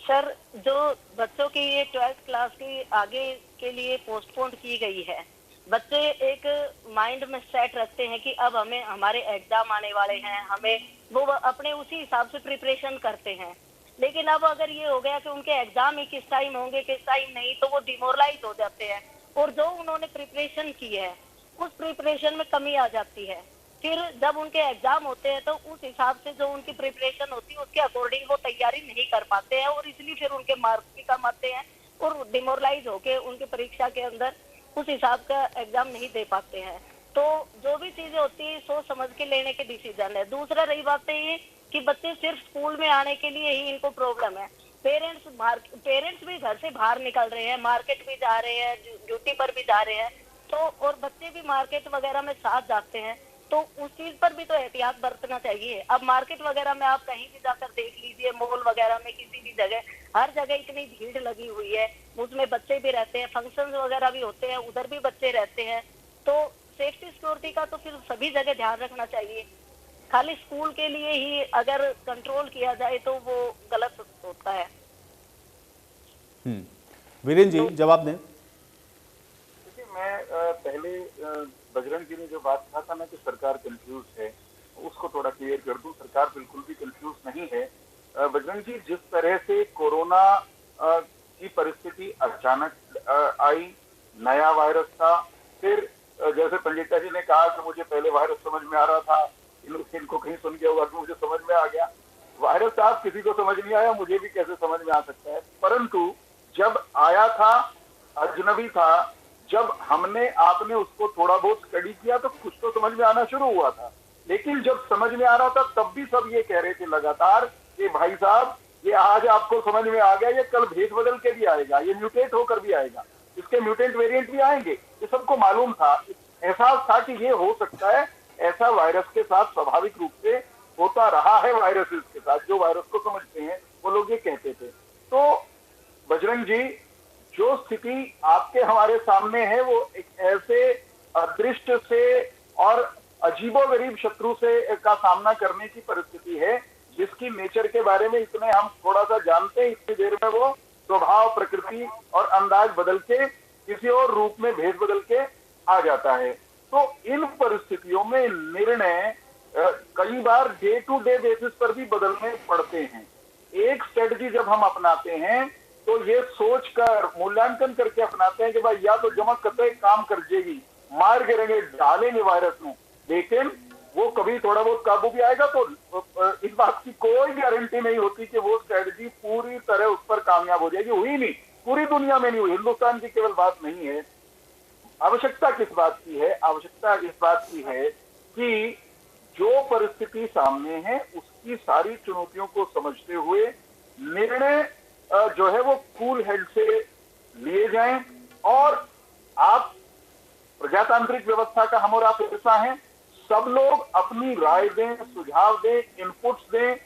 सर, जो बच्चों की ये 12th क्लास की आगे के लिए पोस्टपोन की गई है, बच्चे एक माइंड में सेट रखते हैं कि अब हमें हमारे एग्जाम आने वाले हैं, हमें वो अपने उसी हिसाब से प्रिपरेशन करते हैं। लेकिन अब अगर ये हो गया कि उनके एग्जाम ही किस टाइम होंगे किस टाइम नहीं, तो वो डिमोरलाइज हो जाते हैं, और जो उन्होंने प्रिपरेशन की है उस प्रिपरेशन में कमी आ जाती है। फिर जब उनके एग्जाम होते हैं तो उस हिसाब से जो उनकी प्रिपरेशन होती है उसके अकॉर्डिंग वो तैयारी नहीं कर पाते हैं, और इसलिए फिर उनके मार्क्स भी कम आते हैं और डिमोरलाइज होके उनके परीक्षा के अंदर उस हिसाब का एग्जाम नहीं दे पाते हैं। तो जो भी चीजें होती है सोच समझ के लेने के डिसीजन है। दूसरा रही बात ये कि बच्चे सिर्फ स्कूल में आने के लिए ही इनको प्रॉब्लम है। पेरेंट्स भी घर से बाहर निकल रहे हैं, मार्केट भी जा रहे हैं, ड्यूटी पर भी जा रहे हैं, तो और बच्चे भी मार्केट वगैरह में साथ जाते हैं, तो उस चीज पर भी तो एहतियात बरतना चाहिए। अब मार्केट वगैरह में आप कहीं भी जाकर देख लीजिए, मॉल वगैरह में किसी भी जगह, हर जगह इतनी भीड़ लगी हुई है, उसमें बच्चे भी रहते हैं, फंक्शंस वगैरह भी होते हैं, उधर भी बच्चे रहते हैं। तो सेफ्टी सिक्योरिटी का तो फिर सभी जगह ध्यान रखना चाहिए। खाली स्कूल के लिए ही अगर कंट्रोल किया जाए तो वो गलत होता है। वीरेंद्र जी, जवाब दें। देखिए, मैं पहले बजरंग जी ने जो बात कहा था ना कि सरकार कंफ्यूज है, उसको थोड़ा क्लियर कर दूं। सरकार बिल्कुल भी कंफ्यूज नहीं है। बजरंग जी, जिस तरह से कोरोना की परिस्थिति अचानक आई, नया वायरस था, फिर जैसे पंडिता जी ने कहा कि मुझे पहले वायरस समझ में आ रहा था, इनको कहीं सुन गया होगा कि मुझे समझ में आ गया। वायरस साहब किसी को समझ नहीं आया, मुझे भी कैसे समझ में आ सकता है, परंतु जब आया था, अजनबी था, जब हमने आपने उसको थोड़ा बहुत स्टडी किया तो कुछ तो समझ में आना शुरू हुआ था। लेकिन जब समझ में आ रहा था तब भी सब ये कह रहे थे लगातार कि भाई साहब, ये आज आपको समझ में आ गया, ये कल भेष बदल के भी आएगा, ये म्यूटेट होकर भी आएगा, इसके म्यूटेंट वेरिएंट भी आएंगे। ये सबको मालूम था, एहसास था कि ये हो सकता है। ऐसा वायरस के साथ स्वाभाविक रूप से होता रहा है। वायरसेस के साथ जो वायरस को समझते हैं वो लोग ये कहते थे। तो बजरंग जी, जो स्थिति आपके हमारे सामने है वो एक ऐसे अदृष्ट से और अजीबोगरीब शत्रु से का सामना करने की परिस्थिति है जिसकी नेचर के बारे में इतने हम थोड़ा सा जानते हैं, इतनी देर में वो स्वभाव, प्रकृति और अंदाज बदल के किसी और रूप में भेद बदल के आ जाता है। तो इन परिस्थितियों में निर्णय कई बार डे टू डे बेसिस पर भी बदलने पड़ते हैं। एक स्ट्रेटजी जब हम अपनाते हैं तो ये सोच कर मूल्यांकन करके अपनाते हैं कि भाई या तो जमा कतई काम कर जाएगी, मार गिरेंगे, डालेंगे वायरस में, लेकिन वो कभी थोड़ा बहुत काबू भी आएगा। तो इस बात की कोई गारंटी नहीं होती कि वो स्ट्रेटजी पूरी तरह उस पर कामयाब हो जाएगी। हुई नहीं, पूरी दुनिया में नहीं हुई, हिंदुस्तान की केवल बात नहीं है। आवश्यकता किस बात की है? आवश्यकता इस बात की है कि जो परिस्थिति सामने है उसकी सारी चुनौतियों को समझते हुए निर्णय जो है वो कूल हेड से लिए जाएं, और आप प्रजातांत्रिक व्यवस्था का हम और आप हिस्सा हैं, सब लोग अपनी राय दें, सुझाव दें, इनपुट्स दें।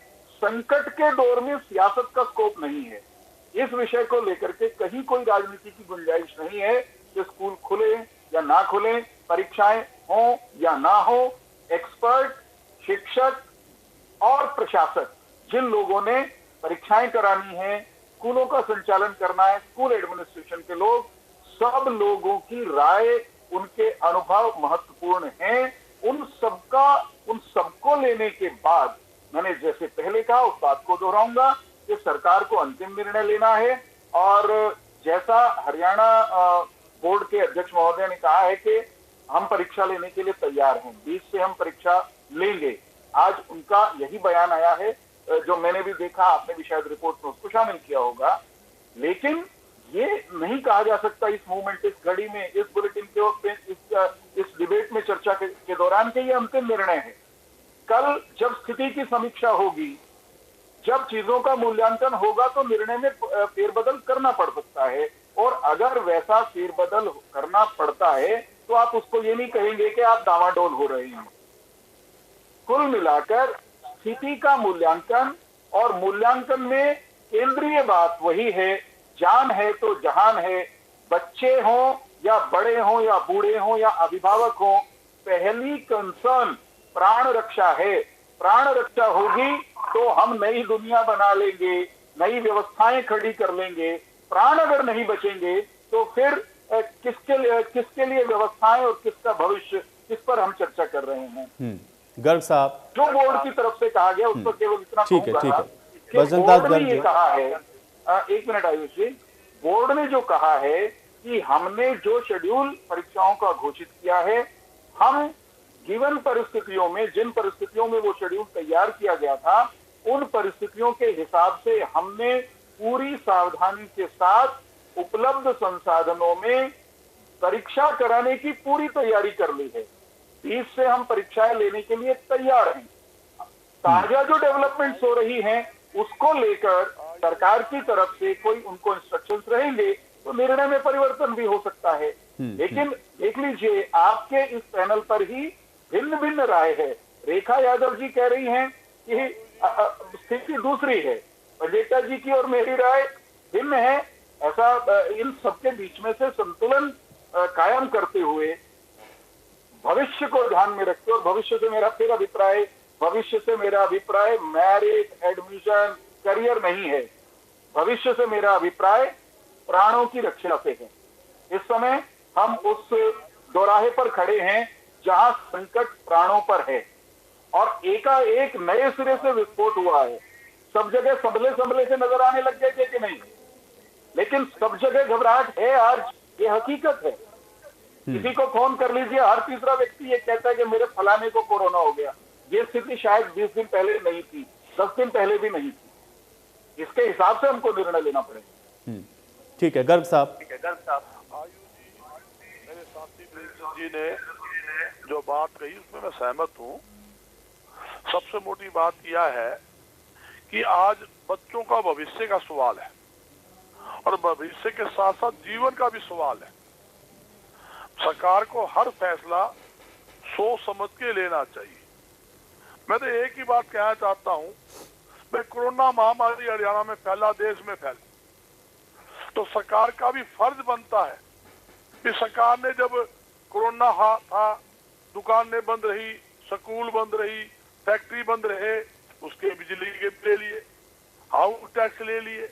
संकट के दौर में सियासत का स्कोप नहीं है। इस विषय को लेकर के कहीं कोई राजनीति की गुंजाइश नहीं है कि स्कूल खुले या ना खुले, परीक्षाएं हो या ना हो। एक्सपर्ट, शिक्षक और प्रशासक, जिन लोगों ने परीक्षाएं करानी है, स्कूलों का संचालन करना है, स्कूल एडमिनिस्ट्रेशन के लोग, सब लोगों की राय, उनके अनुभव महत्वपूर्ण हैं। उन सबको लेने के बाद मैंने जैसे पहले कहा, उस बात को दोहराऊंगा कि सरकार को अंतिम निर्णय लेना है। और जैसा हरियाणा बोर्ड के अध्यक्ष महोदय ने कहा है कि हम परीक्षा लेने के लिए तैयार हैं, 20 से हम परीक्षा लेंगे, आज उनका यही बयान आया है, जो मैंने भी देखा, आपने भी शायद रिपोर्ट में उसको शामिल किया होगा। लेकिन ये नहीं कहा जा सकता इस मूवमेंट, इस घड़ी में, इस बुलेटिन के वक्त, इस डिबेट में चर्चा के दौरान के ये अंतिम निर्णय है। कल जब स्थिति की समीक्षा होगी, जब चीजों का मूल्यांकन होगा, तो निर्णय में फेरबदल करना पड़ सकता है। और अगर वैसा फेरबदल करना पड़ता है तो आप उसको ये नहीं कहेंगे कि आप डामाडोल हो रहे हैं। कुल मिलाकर स्थिति का मूल्यांकन, और मूल्यांकन में केंद्रीय बात वही है, जान है तो जहान है। बच्चे हों या बड़े हों या बूढ़े हों या अभिभावक हों, पहली कंसर्न प्राण रक्षा है। प्राण रक्षा होगी तो हम नई दुनिया बना लेंगे, नई व्यवस्थाएं खड़ी कर लेंगे। प्राण अगर नहीं बचेंगे तो फिर किसके लिए व्यवस्थाएं और किसका भविष्य, किस पर हम चर्चा कर रहे हैं। गर्ग साहब, जो बोर्ड की तरफ से कहा गया उस पर केवल इतना ठीक है। बोर्ड ने ये कहा है, एक मिनट आयुष जी, बोर्ड ने जो कहा है कि हमने जो शेड्यूल परीक्षाओं का घोषित किया है, हम गिवन परिस्थितियों में, जिन परिस्थितियों में वो शेड्यूल तैयार किया गया था, उन परिस्थितियों के हिसाब से हमने पूरी सावधानी के साथ उपलब्ध संसाधनों में परीक्षा कराने की पूरी तैयारी कर ली है। 20 से हम परीक्षाएं लेने के लिए तैयार हैं। ताजा जो डेवलपमेंट्स हो रही हैं उसको लेकर सरकार की तरफ से कोई उनको इंस्ट्रक्शंस रहेंगे तो निर्णय में परिवर्तन भी हो सकता है। लेकिन देख लीजिए, आपके इस पैनल पर ही भिन्न भिन्न राय है। रेखा यादव जी कह रही हैं कि स्थिति दूसरी है, पंजेटा जी की और मेरी राय भिन्न है। ऐसा इन सबके बीच में से संतुलन कायम करते हुए, भविष्य को ध्यान में रखते, और भविष्य से मेरा अभिप्राय मैरिट, एडमिशन, करियर नहीं है। भविष्य से मेरा अभिप्राय प्राणों की रक्षा से है। इस समय हम उस दोराहे पर खड़े हैं जहां संकट प्राणों पर है, और एकाएक नए सिरे से विस्फोट हुआ है। सब जगह संभले से नजर आने लग गए थे कि नहीं, लेकिन सब जगह घबराहट है। आज ये हकीकत है। किसी को फोन कर लीजिए, हर तीसरा व्यक्ति ये कहता है कि मेरे फलाने को कोरोना हो गया। ये स्थिति शायद 20 दिन पहले नहीं थी, 10 दिन पहले भी नहीं थी। इसके हिसाब से हमको निर्णय लेना पड़ेगा। ठीक है, गर्ग साहब। आयु जी, मेरे साथी प्रिंस जी ने जो बात कही उसमें मैं सहमत हूँ। सबसे मोटी बात यह है कि आज बच्चों का भविष्य का सवाल है, और भविष्य के साथ साथ जीवन का भी सवाल है। सरकार को हर फैसला सोच समझ के लेना चाहिए। मैं तो एक ही बात कहना चाहता हूं, मैं कोरोना महामारी हरियाणा में फैला, देश में फैला, तो सरकार का भी फर्ज बनता है कि सरकार ने जब कोरोना था, दुकानें बंद रही, स्कूल बंद रही, फैक्ट्री बंद रहे, उसके बिजली के ले लिए, हाउस टैक्स ले लिए,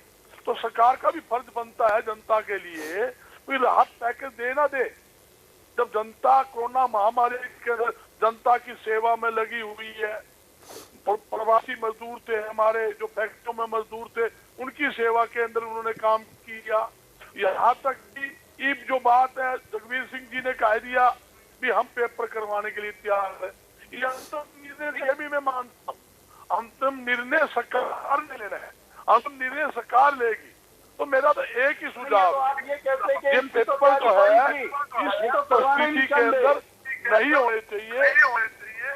तो सरकार का भी फर्ज बनता है जनता के लिए कोई राहत पैकेज देना दे। जब जनता कोरोना महामारी के अंदर जनता की सेवा में लगी हुई है, प्रवासी मजदूर थे, हमारे जो फैक्ट्रियों में मजदूर थे, उनकी सेवा के अंदर उन्होंने काम किया। यहाँ तक कि ये जो बात है जगवीर सिंह जी ने कह दिया भी हम पेपर करवाने के लिए तैयार है, ये अंतिम निर्णय ये भी मैं मानता हूँ, अंतिम निर्णय सरकार ने लेना है, अंतिम निर्णय सरकार लेगी। तो मेरा तो एक ही सुझाव, ये पेपर जो है इस परिस्थिति के अंदर नहीं होने चाहिए।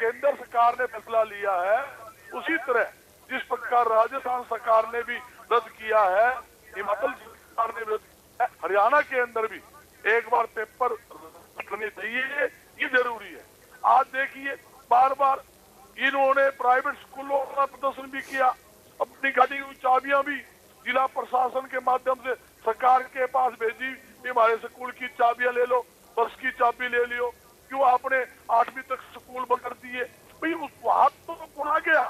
केंद्र सरकार ने फैसला लिया है उसी तरह जिस प्रकार राजस्थान सरकार ने भी रद्द किया है, हिमाचल सरकार ने भी रद्द किया है, हरियाणा के अंदर भी एक बार पेपर रखने चाहिए, ये जरूरी है। आज देखिए बार बार इन्होंने प्राइवेट स्कूलों का प्रदर्शन भी किया, अपनी गाड़ी की चाबियां भी जिला प्रशासन के माध्यम से सरकार के पास भेजी, हमारे स्कूल की चाबियां ले लो, बस की चाबी ले लियो, क्यों आपने 8वीं तक स्कूल बंद कर दिए? भाई उस वहां तो पुरा गया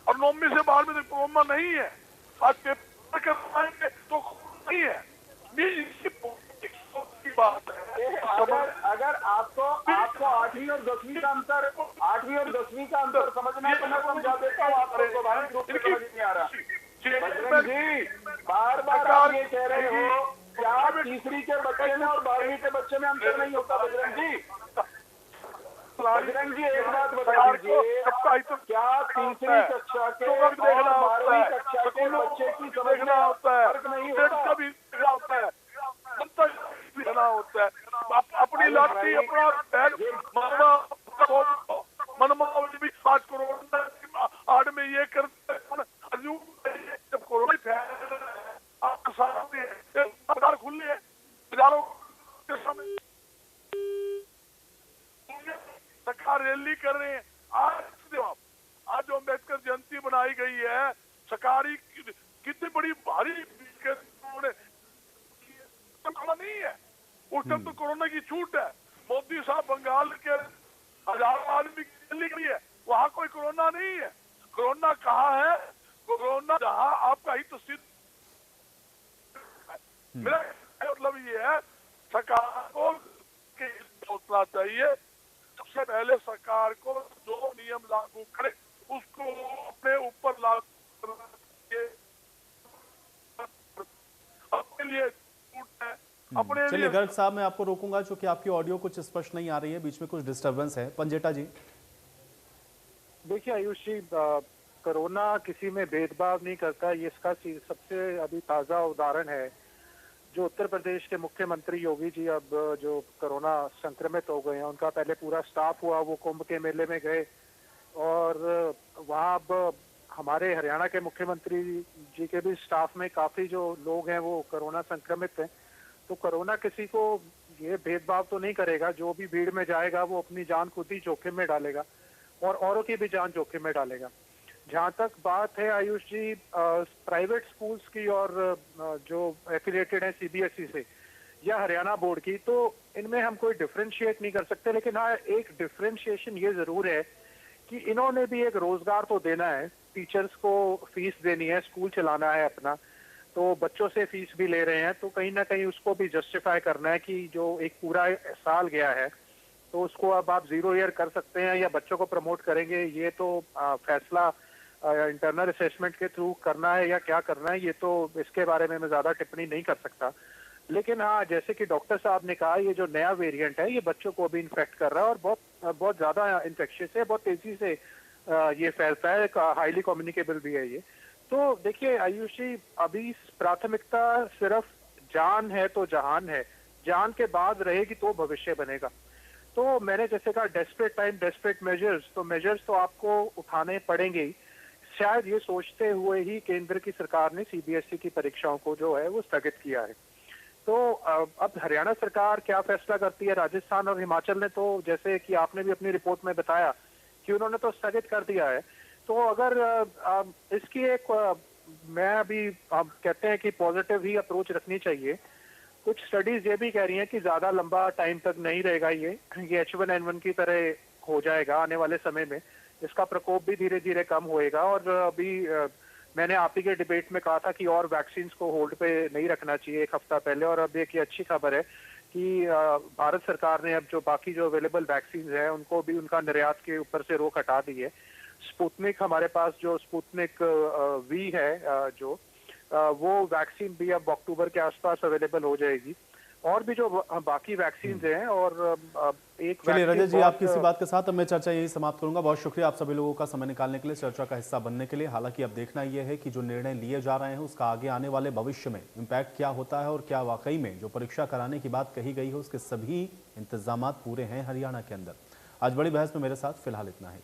और 9वीं से 12वीं तक कोरोना नहीं है, आज पेपर करवाएंगे तो नहीं है। की बात है। अगर आपको 8वीं और 10वीं का अंतर समझना है तो मैं समझा देता हूँ आपको, स्वाभाविक रूप से समझ नहीं आ रहा। बजरंग जी बार बार आप ये कह रहे हो क्या तीसरी के बच्चे में और 12वीं के बच्चे में अंतर नहीं होता? बजरंग जी एक बात बता दीजिए, क्या तीसरी कक्षा के और 12वीं कक्षा के बच्चे की समझना फर्क नहीं होता? होता है अपनी लाठी अपना मनमाव भी 5 करोड़ आड़ में ये करते जब कोरोना बाजार खुले हैं, बाजारों के समय सरकार रैली कर रहे हैं। आज जो अम्बेडकर जयंती बनाई गई है, सरकारी कितनी बड़ी भारी नहीं है, उस टाइम तो कोरोना की छूट है। मोदी साहब बंगाल के हजारों आदमी की रैली की है, वहाँ कोई कोरोना नहीं है। कोरोना कहाँ है? कोरोना जहाँ आपका हित सिद्ध। मेरा मतलब ये है सरकार को सोचना चाहिए, सबसे पहले सरकार को जो नियम लागू करे उसको अपने ऊपर लागू करके अपने लिए चलिए गर्ग साहब, मैं आपको रोकूंगा क्योंकि आपकी ऑडियो कुछ स्पष्ट नहीं आ रही है, बीच में कुछ डिस्टरबेंस है। पंजेटा जी। देखिए आयुष जी, कोरोना किसी में भेदभाव नहीं करता, ये इसका सबसे अभी ताज़ा उदाहरण है। जो उत्तर प्रदेश के मुख्यमंत्री योगी जी अब जो कोरोना संक्रमित हो गए हैं, उनका पहले पूरा स्टाफ हुआ, वो कुंभ के मेले में गए और वहाँ अब हमारे हरियाणा के मुख्यमंत्री जी के भी स्टाफ में काफ़ी जो लोग हैं वो कोरोना संक्रमित हैं। तो कोरोना किसी को ये भेदभाव तो नहीं करेगा, जो भी भीड़ में जाएगा वो अपनी जान खुद ही जोखिम में डालेगा और औरों की भी जान जोखिम में डालेगा। जहाँ तक बात है आयुष जी प्राइवेट स्कूल्स की और जो एफिलिएटेड है सीबीएसई से या हरियाणा बोर्ड की, तो इनमें हम कोई डिफरेंशिएट नहीं कर सकते। लेकिन हाँ, एक डिफरेंशिएशन ये जरूर है कि इन्होंने भी एक रोजगार तो देना है, टीचर्स को फीस देनी है, स्कूल चलाना है अपना, तो बच्चों से फीस भी ले रहे हैं, तो कहीं ना कहीं उसको भी जस्टिफाई करना है कि जो एक पूरा साल गया है तो उसको अब आप 0 ईयर कर सकते हैं या बच्चों को प्रमोट करेंगे, ये तो फैसला इंटरनल असेसमेंट के थ्रू करना है या क्या करना है, ये तो इसके बारे में मैं ज्यादा टिप्पणी नहीं कर सकता। लेकिन हाँ, जैसे कि डॉक्टर साहब ने कहा, ये जो नया वेरिएंट है ये बच्चों को भी इन्फेक्ट कर रहा है और बहुत ज्यादा इन्फेक्शियस है, बहुत तेजी से ये फैलता है, हाईली कम्युनिकेबल भी है ये। तो देखिए आयुष जी, अभी प्राथमिकता सिर्फ जान है तो जहान है, जान के बाद रहेगी तो भविष्य बनेगा। तो मैंने जैसे कहा डेस्परेट टाइम डेस्परेट मेजर्स, तो मेजर्स तो आपको उठाने पड़ेंगे ही। शायद ये सोचते हुए ही केंद्र की सरकार ने सीबीएसई की परीक्षाओं को जो है वो स्थगित किया है। तो अब हरियाणा सरकार क्या फैसला करती है, राजस्थान और हिमाचल ने तो जैसे कि आपने भी अपनी रिपोर्ट में बताया कि उन्होंने तो स्थगित कर दिया है। तो अगर इसकी एक मैं अभी कहते हैं कि पॉजिटिव ही अप्रोच रखनी चाहिए। कुछ स्टडीज ये भी कह रही हैं कि ज्यादा लंबा टाइम तक नहीं रहेगा, ये H1N1 की तरह हो जाएगा आने वाले समय में, इसका प्रकोप भी धीरे धीरे कम होएगा। और अभी मैंने आप ही के डिबेट में कहा था कि और वैक्सीन को होल्ड पे नहीं रखना चाहिए एक हफ्ता पहले, और अब एक अच्छी खबर है कि भारत सरकार ने अब जो बाकी जो अवेलेबल वैक्सीन है उनको भी उनका निर्यात के ऊपर से रोक हटा दी है। स्पुतनिक हमारे पास जो स्पुतनिक वी है जो वो वैक्सीन भी अब अक्टूबर के आसपास अवेलेबल हो जाएगी। और भी जो बाकी वैक्सीन हैं, और एक चलिए रजत जी, बहुत- आपकी इसी बात के साथ अब मैं चर्चा यही समाप्त करूंगा। बहुत शुक्रिया आप सभी लोगों का समय निकालने के लिए, चर्चा का हिस्सा बनने के लिए। हालांकि अब देखना यह है कि जो निर्णय लिए जा रहे हैं उसका आगे आने वाले भविष्य में इम्पैक्ट क्या होता है, और क्या वाकई में जो परीक्षा कराने की बात कही गई है उसके सभी इंतजाम पूरे हैं हरियाणा के अंदर। आज बड़ी बहस में मेरे साथ फिलहाल इतना ही।